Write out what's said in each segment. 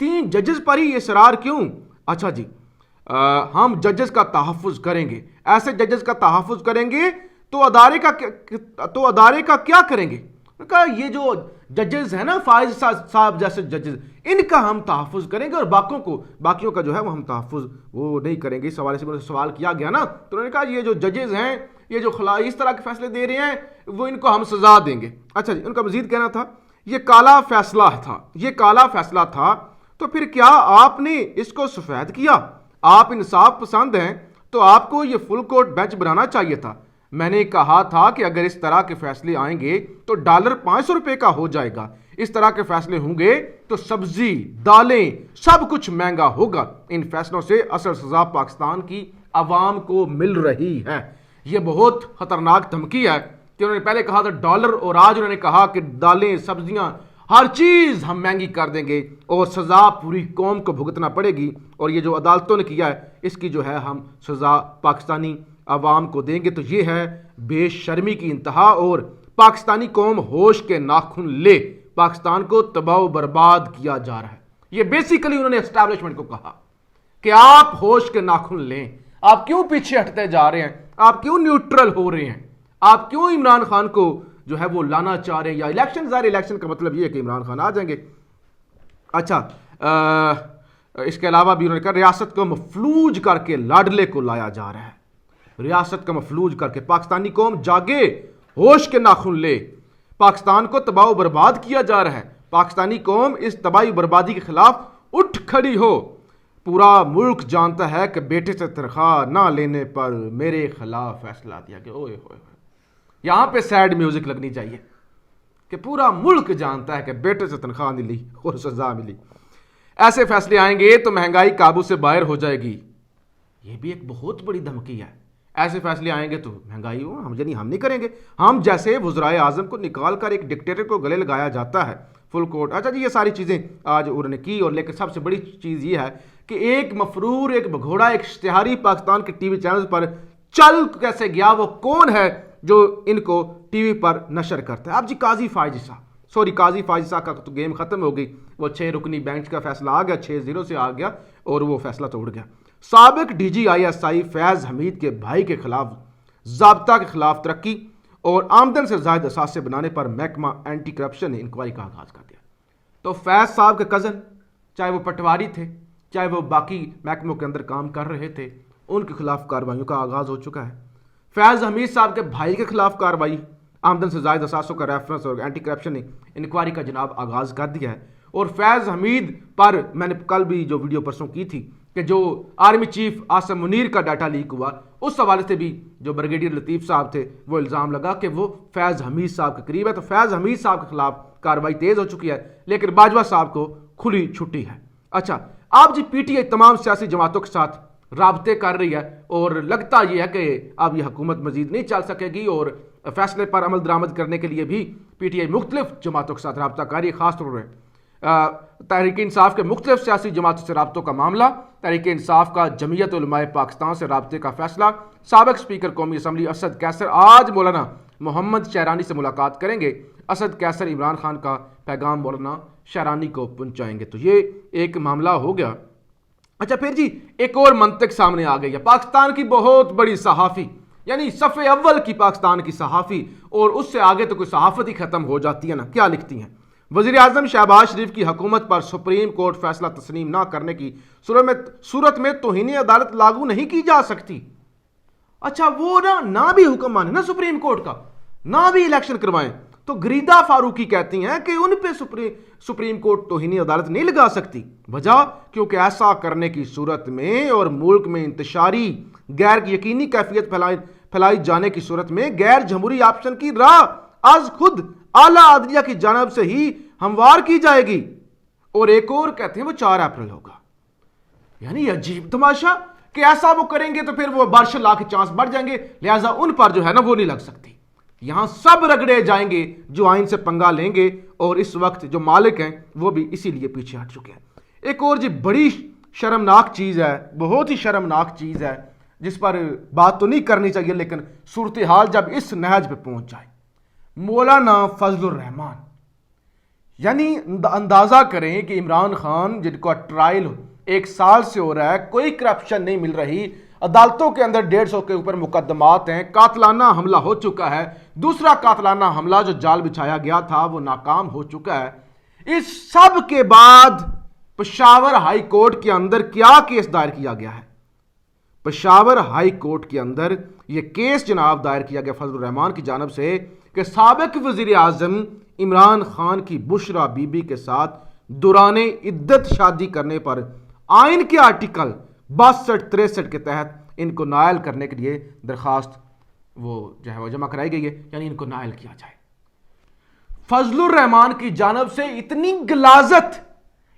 3 ججز پر ہی اصرار کیوں؟ اچھا جی ہم ججز کا تحفظ کریں گے، ایسے ججز کا تحفظ کریں گے تو ادارے کا کیا کریں گے؟ کہا یہ جو ججز ہیں نا فائز صاحب جیسے ججز، ان کا ہم تحفظ کریں گے اور باقیوں کا جو ہے وہ ہم تحفظ وہ نہیں کریں گے۔ اس حوالے سے مجھے سوال کیا گیا نا، تو انہوں نے کہا یہ جو ججز ہیں یہ جو اس طرح کے فیصلے دے رہے ہیں وہ ان کو ہم سزا دیں گے۔ اچھا جی ان کا مزید کہنا تھا یہ کالا فیصلہ تھا تو پھر کیا آپ نے اس کو سفید کیا؟ آپ انصاف پسند ہیں تو آپ کو یہ فل کورٹ بینچ بنانا چاہیے تھا۔ میں نے کہا تھا کہ اگر اس طرح کے فیصلے آئیں گے تو $500 کا ہو جائے گا، اس طرح کے فیصلے ہوں گے تو سبزی دالیں سب کچھ مہنگا ہوگا۔ ان فیصلوں سے اصل سزا پاکستان کی عوام کو مل رہی ہے۔ یہ بہت خطرناک دھمکی ہے کہ انہوں نے پہلے کہا تھا ڈالر اور آج انہوں نے کہا کہ دالیں سبزیاں ہر چیز ہم مہنگی کر دیں گے اور سزا پوری قوم کو بھگتنا پڑے گی، اور یہ جو عدالتوں نے کیا ہے اس کی جو ہے ہم سزا پاکستانی عوام کو دیں گے۔ تو یہ ہے بے شرمی کی انتہا، اور پاکستانی قوم ہوش کے ناخن لے، پاکستان کو تباہ و برباد کیا جا رہا ہے۔ یہ بیسیکلی انہوں نے اسٹیبلشمنٹ کو کہا کہ آپ ہوش کے ناخن لیں، آپ کیوں پیچھے ہٹتے جا رہے ہیں، آپ کیوں نیوٹرل ہو رہے ہیں، آپ کیوں عمران خان کو جو ہے وہ لانا چاہ رہے ہیں، یا الیکشن کا مطلب یہ ہے کہ عمران خان آ جائیں گے۔ اچھا اس کے علاوہ بھی انہوں نے کہا ریاست کو مفلوج کر کے لاڈلے کو لایا جا رہا ہے، ریاست کا مفلوج کر کے پاکستانی قوم جاگے، ہوش کے ناخن لے، پاکستان کو تباہ و برباد کیا جا رہا ہے، پاکستانی قوم اس تباہی بربادی کے خلاف اٹھ کھڑی ہو۔ پورا ملک جانتا ہے کہ بیٹے سے تنخواہ نہ لینے پر میرے خلاف فیصلہ دیا گیا۔ اوئے ہوئے یہاں پہ سیڈ میوزک لگنی چاہیے کہ پورا ملک جانتا ہے کہ بیٹے سے تنخواہ نہیں لی اور سزا ملی۔ ایسے فیصلے آئیں گے تو مہنگائی قابو سے باہر ہو جائے گی، یہ بھی ایک بہت بڑی دھمکی ہے۔ ایسے فیصلے آئیں گے تو مہنگائی ہم نہیں کریں گے، ہم جیسے وزرائے اعظم کو نکال کر ایک ڈکٹیٹر کو گلے لگایا جاتا ہے فل کورٹ۔ اچھا جی یہ ساری چیزیں آج انہوں نے کی، اور لیکن سب سے بڑی چیز یہ ہے کہ ایک مفرور، ایک بگھوڑا، ایک اشتہاری پاکستان کے ٹی وی چینلز پر چل کیسے گیا، وہ کون ہے جو ان کو ٹی وی پر نشر کرتا ہے؟ اب جی قاضی فائز صاحب کا تو گیم ختم ہو گئی، وہ 6 رکنی بینچ کا فیصلہ آ گیا، 6-0 سے آ گیا اور وہ فیصلہ تو اڑ گیا۔ سابق ڈی جی ISI فیض حمید کے بھائی کے خلاف ضابطہ کے خلاف ترقی اور آمدن سے زائد اثاثے بنانے پر محکمہ اینٹی کرپشن نے انکوائری کا آغاز کر دیا۔ تو فیض صاحب کے کزن، چاہے وہ پٹواری تھے چاہے وہ باقی محکموں کے اندر کام کر رہے تھے، ان کے خلاف کارروائیوں کا آغاز ہو چکا ہے۔ فیض حمید صاحب کے بھائی کے خلاف کارروائی، آمدن سے زائد اثاثوں کا ریفرنس اور اینٹی کرپشن نے انکوائری کا جناب آغاز کر دیا ہے۔ اور فیض حمید پر میں نے کل بھی جو ویڈیو پرسوں کی تھی کہ جو آرمی چیف عاصم منیر کا ڈیٹا لیک ہوا، اس حوالے سے بھی جو بریگیڈیئر لطیف صاحب تھے وہ الزام لگا کہ وہ فیض حمید صاحب کے قریب ہے۔ تو فیض حمید صاحب کے خلاف کارروائی تیز ہو چکی ہے، لیکن باجوہ صاحب کو کھلی چھٹی ہے۔ اچھا آپ جی پی ٹی آئی تمام سیاسی جماعتوں کے ساتھ رابطے کر رہی ہے، اور لگتا یہ ہے کہ اب یہ حکومت مزید نہیں چل سکے گی، اور فیصلے پر عمل درآمد کرنے کے لیے بھی پی ٹی آئی مختلف جماعتوں کے ساتھ رابطہ کر رہی ہے۔ خاص طور پر تحریک انصاف کے مختلف سیاسی جماعتوں سے رابطوں کا معاملہ، تحریک انصاف کا جمعیت علماء پاکستان سے رابطے کا فیصلہ، سابق اسپیکر قومی اسمبلی اسد کیسر آج مولانا محمد شہرانی سے ملاقات کریں گے۔ اسد کیسر عمران خان کا پیغام مولانا شہرانی کو پہنچائیں گے۔ تو یہ ایک معاملہ ہو گیا۔ اچھا پھر جی ایک اور منطق سامنے آ گئی ہے، پاکستان کی بہت بڑی صحافی، یعنی صفحے اول کی پاکستان کی صحافی، اور اس سے آگے تو کوئی صحافت ہی ختم ہو جاتی ہے نا، کیا لکھتی ہیں؟ وزیر اعظم شہباز شریف کی حکومت پر سپریم کورٹ فیصلہ تسلیم نہ کرنے کی صورت میں توہین عدالت لاگو نہیں کی جا سکتی۔ اچھا وہ نہ بھی حکم مانے نا سپریم کورٹ کا، نہ بھی الیکشن کروائیں، تو گریدہ فاروقی کہتی ہیں کہ ان پہ سپریم کورٹ توہین عدالت نہیں لگا سکتی۔ وجہ کیونکہ ایسا کرنے کی صورت میں اور ملک میں انتشاری غیر یقینی کیفیت پھیلائی جانے کی صورت میں غیر جمہوری آپشن کی راہ از خود اعلیٰ عدلیہ کی جانب سے ہی ہموار کی جائے گی۔ اور ایک اور کہتے ہیں وہ 4 اپریل ہوگا۔ یعنی عجیب تماشا کہ ایسا وہ کریں گے تو پھر وہ بارش لا کے چانس بڑھ جائیں گے، لہٰذا ان پر جو ہے نا وہ نہیں لگ سکتی۔ یہاں سب رگڑے جائیں گے جو آئین سے پنگا لیں گے، اور اس وقت جو مالک ہیں وہ بھی اسی لیے پیچھے ہٹ چکے ہیں۔ ایک اور جی بڑی شرمناک چیز ہے، بہت ہی شرمناک چیز ہے، جس پر بات تو نہیں کرنی چاہیے، لیکن صورتحال جب اس نہج پہ پہنچ جائے، مولانا فضل الرحمان یعنی اندازہ کریں کہ عمران خان جن کا ٹرائل 1 سال سے ہو رہا ہے، کوئی کرپشن نہیں مل رہی، عدالتوں کے اندر 150 کے اوپر مقدمات ہیں، قاتلانہ حملہ ہو چکا ہے، دوسرا قاتلانہ حملہ جو جال بچھایا گیا تھا وہ ناکام ہو چکا ہے، اس سب کے بعد پشاور ہائی کورٹ کے اندر کیا کیس دائر کیا گیا ہے؟ پشاور ہائی کورٹ کے اندر یہ کیس جناب دائر کیا گیا فضل الرحمان کی جانب سے کہ سابق وزیر اعظم عمران خان کی بشرا بی بی کے ساتھ دوران عدت شادی کرنے پر آئین کے آرٹیکل 62-63 کے تحت ان کو نائل کرنے کے لیے درخواست وہ جمع کرائی گئی ہے، یعنی ان کو نائل کیا جائے۔ فضل الرحمان کی جانب سے اتنی غلاظت،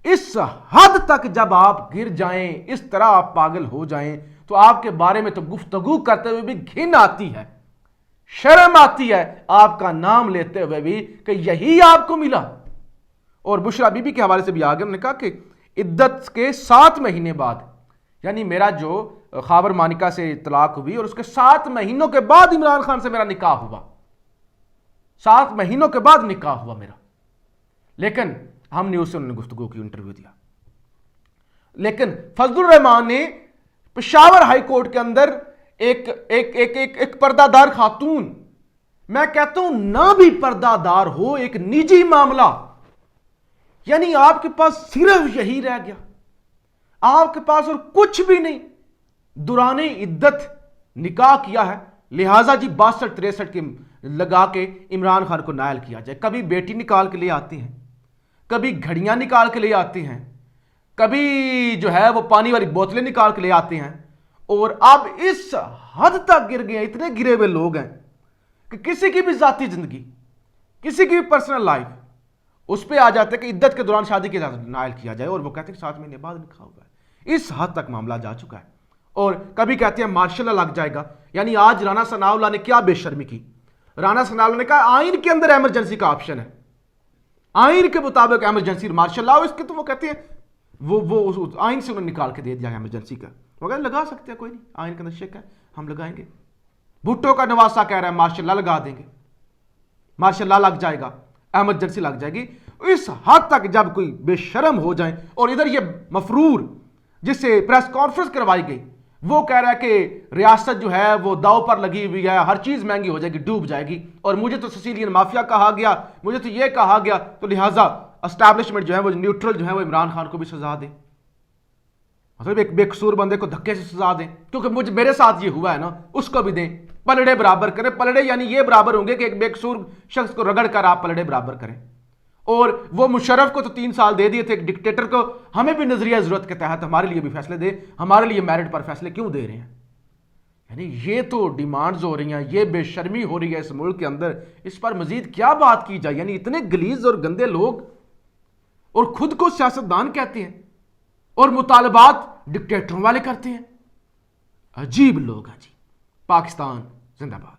اس حد تک جب آپ گر جائیں، اس طرح آپ پاگل ہو جائیں تو آپ کے بارے میں تو گفتگو کرتے ہوئے بھی گھن آتی ہے، شرم آتی ہے آپ کا نام لیتے ہوئے بھی کہ یہی آپ کو ملا۔ اور بشرا بی بی کے حوالے سے بھی آگے انہوں نے کہا کہ عدت کے 7 مہینے بعد، یعنی میرا جو خاور مانکا سے طلاق ہوئی اور اس کے 7 مہینوں کے بعد عمران خان سے میرا نکاح ہوا، 7 مہینوں کے بعد نکاح ہوا میرا، لیکن ہم نے اسے انہوں نے گفتگو کی، انٹرویو دیا۔ لیکن فضل الرحمان نے پشاور ہائی کورٹ کے اندر ایک پردہ دار خاتون، میں کہتا ہوں نہ بھی پردہ دار ہو، ایک نجی معاملہ، یعنی آپ کے پاس صرف یہی رہ گیا، آپ کے پاس اور کچھ بھی نہیں، دوران عدت نکاح کیا ہے، لہٰذا جی 62-63 کے لگا کے عمران خان کو نائل کیا جائے۔ کبھی بیٹی نکال کے لے آتے ہیں، کبھی گھڑیاں نکال کے لے آتے ہیں، کبھی جو ہے وہ پانی والی بوتلیں نکال کے لے آتے ہیں، اور اب اس حد تک گر گئے ہیں، اتنے گرے ہوئے لوگ ہیں کہ کسی کی بھی ذاتی زندگی، کسی کی بھی پرسنل لائف، اس پہ آ جاتے ہیں کہ عدت کے دوران شادی کے نائل کیا جائے، اور وہ کہتے ہیں کہ 7 مہینے بعد نکاح ہوا ہے۔ اس حد تک معاملہ جا چکا ہے۔ اور کبھی کہتے ہیں مارشل لا لگ جائے گا، یعنی آج رانا ثناء اللہ نے کیا بے شرمی کی، رانا ثناء اللہ نے کہا آئین کے اندر ایمرجنسی کا آپشن ہے، آئین کے مطابق ایمرجنسی مارشل لا، اس کے تو وہ کہتے ہیں وہ آئین سے انہوں نے نکال کے دے دیا ایمرجنسی کا، وہ کہتے ہیں لگا سکتے ہیں، کوئی نہیں، آئین کے اندر شک ہے، ہم لگائیں گے۔ بھٹو کا نواسا کہہ رہا ہے مارشل لا لگا دیں گے، مارشل لا لگ جائے گا، ایمرجنسی لگ جائے گی۔ اس حد تک جب کوئی بے شرم ہو جائیں، اور ادھر یہ مفرور جس سے پریس کانفرنس کروائی گئی وہ کہہ رہا ہے کہ ریاست جو ہے وہ داؤ پر لگی ہوئی ہے، ہر چیز مہنگی ہو جائے گی، ڈوب جائے گی، اور مجھے تو سیسیلین مافیا کہا گیا، مجھے تو یہ کہا گیا، تو لہٰذا اسٹیبلشمنٹ جو ہے وہ نیوٹرل جو ہے وہ عمران خان کو بھی سزا دے، مطلب ایک بے قصور بندے کو دھکے سے سزا دیں، کیونکہ میرے ساتھ یہ ہوا ہے نا، اس کو بھی دیں، پلڑے برابر کریں۔ پلڑے یعنی یہ برابر ہوں گے کہ ایک بے قصور شخص کو رگڑ کر آپ پلڑے برابر کریں۔ اور وہ مشرف کو تو 3 سال دے دیے تھے، ایک ڈکٹیٹر کو ہمیں بھی نظریہ ضرورت کے تحت ہمارے لیے بھی فیصلے دے، ہمارے لیے میرٹ پر فیصلے کیوں دے رہے ہیں؟ یعنی یہ تو ڈیمانڈز ہو رہی ہیں، یہ بے شرمی ہو رہی ہے اس ملک کے اندر، اس پر مزید کیا بات کی جائے؟ یعنی اتنے غلیظ اور گندے لوگ، اور خود کو سیاستدان کہتے ہیں، اور مطالبات ڈکٹیٹروں والے کرتے ہیں۔ عجیب لوگ ہیں جی۔ پاکستان زندہ باد۔